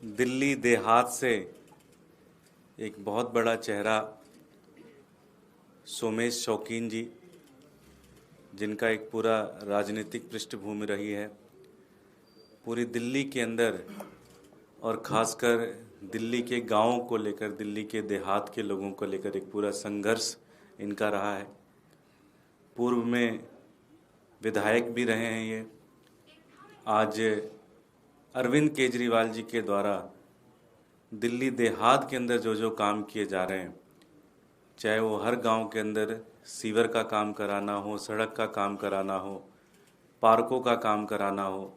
दिल्ली देहात से एक बहुत बड़ा चेहरा सोमेश शौकीन जी, जिनका एक पूरा राजनीतिक पृष्ठभूमि रही है पूरी दिल्ली के अंदर, और ख़ासकर दिल्ली के गांवों को लेकर, दिल्ली के देहात के लोगों को लेकर एक पूरा संघर्ष इनका रहा है। पूर्व में विधायक भी रहे हैं ये। आज अरविंद केजरीवाल जी के द्वारा दिल्ली देहात के अंदर जो जो काम किए जा रहे हैं, चाहे वो हर गांव के अंदर सीवर का काम कराना हो, सड़क का काम कराना हो, पार्कों का काम कराना हो,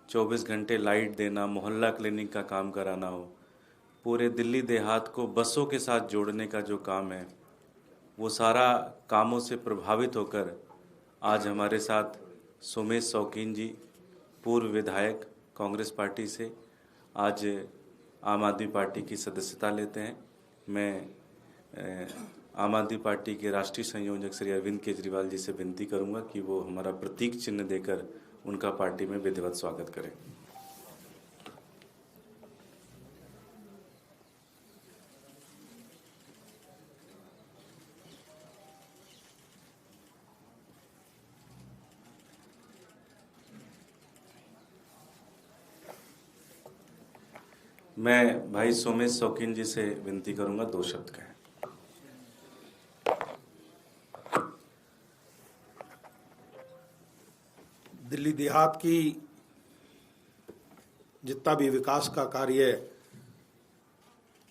24 घंटे लाइट देना, मोहल्ला क्लिनिक का काम कराना हो, पूरे दिल्ली देहात को बसों के साथ जोड़ने का जो काम है, वो सारा कामों से प्रभावित होकर आज हमारे साथ सोमेश शौकीन जी, पूर्व विधायक कांग्रेस पार्टी से, आज आम आदमी पार्टी की सदस्यता लेते हैं। मैं आम आदमी पार्टी के राष्ट्रीय संयोजक श्री अरविंद केजरीवाल जी से विनती करूंगा कि वो हमारा प्रतीक चिन्ह देकर उनका पार्टी में विधिवत स्वागत करें। मैं भाई सोमेश शौकीन जी से विनती करूंगा 2 शब्द कहें। दिल्ली देहात की जितना भी विकास का कार्य है,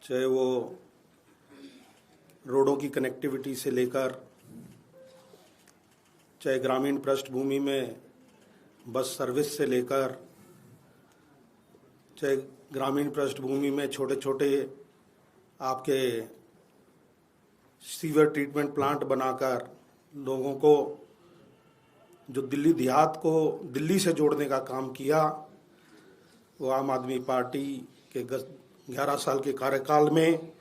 चाहे वो रोडों की कनेक्टिविटी से लेकर, चाहे ग्रामीण पृष्ठभूमि में बस सर्विस से लेकर, चाहे ग्रामीण पृष्ठभूमि में छोटे छोटे आपके सीवर ट्रीटमेंट प्लांट बनाकर लोगों को, जो दिल्ली देहात को दिल्ली से जोड़ने का काम किया, वो आम आदमी पार्टी के 11 साल के कार्यकाल में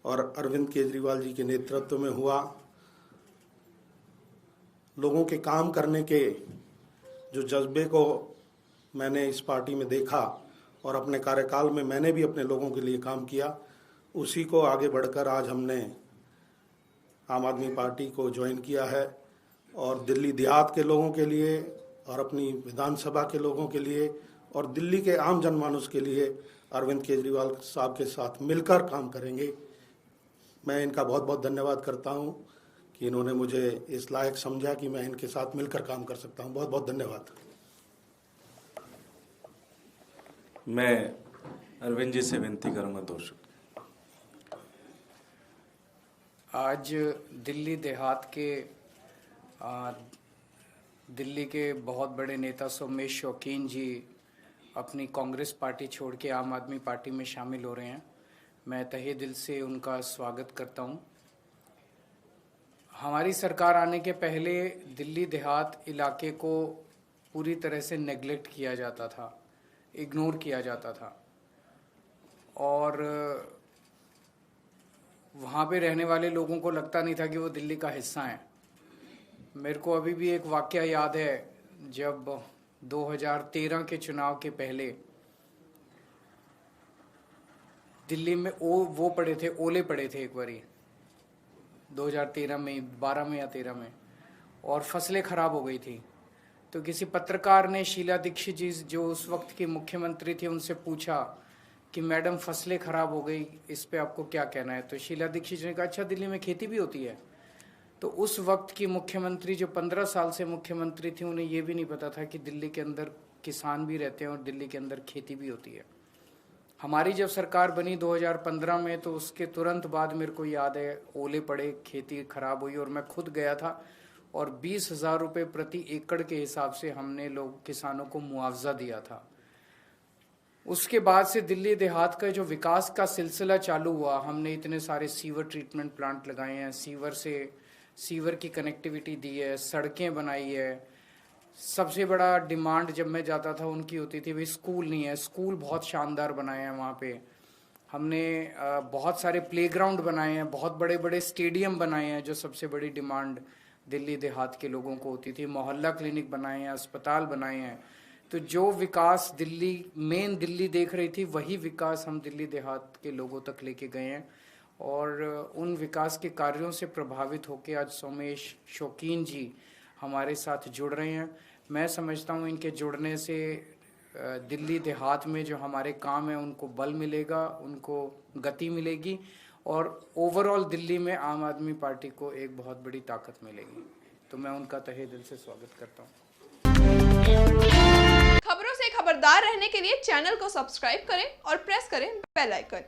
और अरविंद केजरीवाल जी के नेतृत्व में हुआ। लोगों के काम करने के जो जज्बे को मैंने इस पार्टी में देखा और अपने कार्यकाल में मैंने भी अपने लोगों के लिए काम किया, उसी को आगे बढ़कर आज हमने आम आदमी पार्टी को ज्वाइन किया है और दिल्ली देहात के लोगों के लिए और अपनी विधानसभा के लोगों के लिए और दिल्ली के आम जनमानस के लिए अरविंद केजरीवाल साहब के साथ मिलकर काम करेंगे। मैं इनका बहुत बहुत धन्यवाद करता हूं कि इन्होंने मुझे इस लायक समझा कि मैं इनके साथ मिलकर काम कर सकता हूं। बहुत बहुत धन्यवाद। मैं अरविंद जी से विनती करूंगा 2 शब्द। आज दिल्ली देहात के दिल्ली के बहुत बड़े नेता सोमेश शौकीन जी अपनी कांग्रेस पार्टी छोड़ के आम आदमी पार्टी में शामिल हो रहे हैं। मैं तहे दिल से उनका स्वागत करता हूं। हमारी सरकार आने के पहले दिल्ली देहात इलाके को पूरी तरह से नेग्लेक्ट किया जाता था, इग्नोर किया जाता था और वहाँ पे रहने वाले लोगों को लगता नहीं था कि वो दिल्ली का हिस्सा हैं। मेरे को अभी भी एक वाकया याद है, जब 2013 के चुनाव के पहले दिल्ली में वो पड़े थे, ओले पड़े थे एक बारी 2013 में, 12 में या 13 में, और फसलें खराब हो गई थी। तो किसी पत्रकार ने शीला दीक्षित जी, जो उस वक्त की मुख्यमंत्री थी, उनसे पूछा कि मैडम फसलें खराब हो गई, इस पे आपको क्या कहना है। तो शीला दीक्षित जी ने कहा, अच्छा दिल्ली में खेती भी होती है। तो उस वक्त की मुख्यमंत्री, जो 15 साल से मुख्यमंत्री थी, उन्हें ये भी नहीं पता था कि दिल्ली के अंदर किसान भी रहते हैं और दिल्ली के अंदर खेती भी होती है। हमारी जब सरकार बनी 2015 में, तो उसके तुरंत बाद मेरे को याद है ओले पड़े, खेती खराब हुई और मैं खुद गया था और 20,000 रुपये प्रति एकड़ के हिसाब से हमने लोग किसानों को मुआवजा दिया था। उसके बाद से दिल्ली देहात का जो विकास का सिलसिला चालू हुआ, हमने इतने सारे सीवर ट्रीटमेंट प्लांट लगाए हैं, सीवर की कनेक्टिविटी दी है, सड़कें बनाई है। सबसे बड़ा डिमांड जब मैं जाता था उनकी होती थी, भाई स्कूल नहीं है, स्कूल बहुत शानदार बनाए हैं वहाँ पे। हमने बहुत सारे प्लेग्राउंड बनाए हैं, बहुत बड़े बड़े स्टेडियम बनाए हैं, जो सबसे बड़ी डिमांड दिल्ली देहात के लोगों को होती थी। मोहल्ला क्लिनिक बनाए हैं, अस्पताल बनाए हैं। तो जो विकास दिल्ली देख रही थी, वही विकास हम दिल्ली देहात के लोगों तक लेके गए हैं। और उन विकास के कार्यों से प्रभावित होकर आज सोमेश शौकीन जी हमारे साथ जुड़ रहे हैं। मैं समझता हूँ इनके जुड़ने से दिल्ली देहात में जो हमारे काम है उनको बल मिलेगा, उनको गति मिलेगी और ओवरऑल दिल्ली में आम आदमी पार्टी को एक बहुत बड़ी ताकत मिलेगी। तो मैं उनका तहे दिल से स्वागत करता हूँ। खबरों से खबरदार रहने के लिए चैनल को सब्सक्राइब करें और प्रेस करें बेल आइकन।